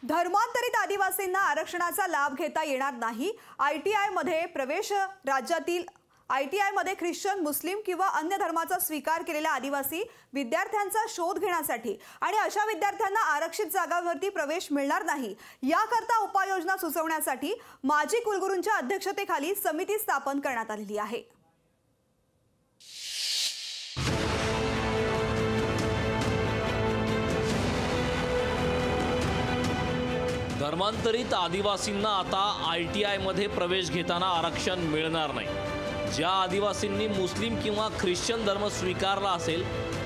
धर्मांतरित आदिवासींना आरक्षणाचा लाभ घेता येणार नाही। आयटीआय मध्ये प्रवेश राज्यातील आयटीआय मध्ये ख्रिश्चन, मुस्लिम किंवा अन्य धर्माचा स्वीकार केलेल्या आदिवासी विद्यार्थ्यांचा शोध घेण्यासाठी आणि अशा विद्यार्थ्यांना आरक्षित जागांवरती प्रवेश मिळणार नाही याकरता उपाययोजना सुचवण्यासाठी माजी कुलगुरूंच्या अध्यक्षतेखाली समिती स्थापन करण्यात आलेली आहे। धर्मांतरित आदिवासींना आता आयटीआय मध्ये प्रवेश घेताना आरक्षण मिळणार नाही। ज्या आदिवासींनी मुस्लिम किंवा ख्रिश्चन धर्म स्वीकारला असेल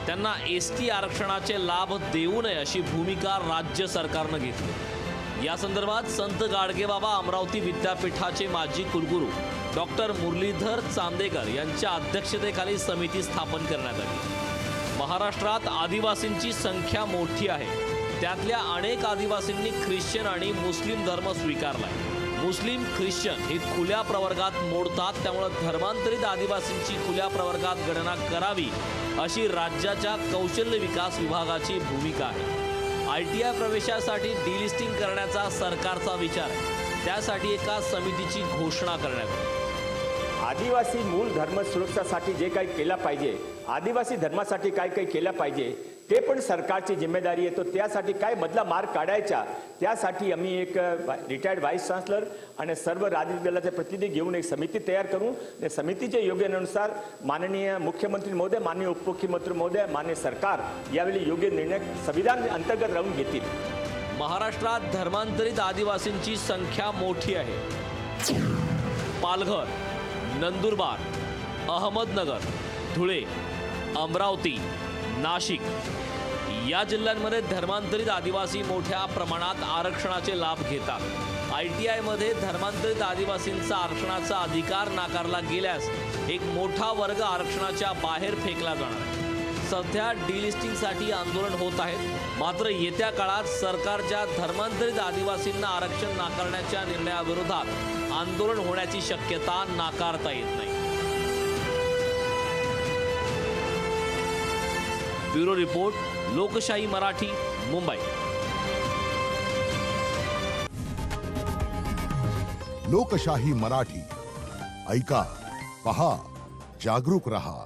त्यांना एसटी आरक्षणाचे लाभ देऊ नये अशी भूमिका राज्य सरकारने घेतली। या संदर्भात संत गाडगेबाबा अमरावती विद्यापीठाचे माजी कुलगुरू डॉक्टर मुरलीधर चांदेकर यांच्या अध्यक्षतेखाली समिती स्थापन करण्यात आली। महाराष्ट्रात आदिवासींची संख्या मोठी आहे। त्यातल्या अनेक आदिवासींनी ख्रिश्चन आणि मुस्लिम धर्म स्वीकारलाय। मुस्लिम ख्रिश्चन हे खुल्या प्रवर्गात मोडतात, त्यामुळे धर्मांतरित आदिवासींची खुल्या प्रवर्गात गणना करावी अशी राज्याच्या कौशल्य विकास विभागाची भूमिका आहे। आयटीआय प्रवेशासाठी डिलिस्टिंग करण्याचा सरकारचा विचार आहे। त्यासाठी एका समितीची घोषणा करण्यात आली। आदिवासी मूल धर्म सुरक्षासाठी जे काही केलं पाहिजे, आदिवासी धर्मासाठी काय काय केलं पाहिजे ते पण सरकारची जिम्मेदारी आहे। तो त्यासाठी काय बदला मार्ग काढायचा, त्यासाठी आम्ही एक रिटायर्ड व्हाईस चान्सलर आणि सर्व राजकीय दलाचे प्रतिनिधी घेऊन एक समिती तयार करू। त्या समितीच्या योजनेनुसार माननीय मुख्यमंत्री महोदय, माननीय उपमुख्यमंत्री महोदय, माननीय सरकार यावेळी योग्य निर्णय संविधान अंतर्गत राहून घेतील। महाराष्ट्रात धर्मांतरित आदिवासींची संख्या मोठी आहे। पालघर, नंदुरबार, अहमदनगर, धुळे, अमरावती, नाशिक या जिल्ह्यांमध्ये धर्मांतरित आदिवासी मोठ्या प्रमाणात आरक्षणाचे लाभ घेतात। आयटीआय मध्ये धर्मांतरित आदिवासींचा आरक्षणाचा अधिकार नाकारला गेल्यास एक मोठा वर्ग आरक्षणाच्या बाहेर फेकला जाणार आहे। सध्या डिलिस्टिंगसाठी आंदोलन होत आहेत, मात्र येत्या काळात सरकारच्या धर्मांतरित आदिवासींना आरक्षण नाकारण्याच्या निर्णयाविरोधात आंदोलन होण्याची शक्यता नाकारता येत नाही। ब्युरो रिपोर्ट, लोकशाही मराठी, मुंबई। लोकशाही मराठी ऐका, पहा, जागरूक रहा।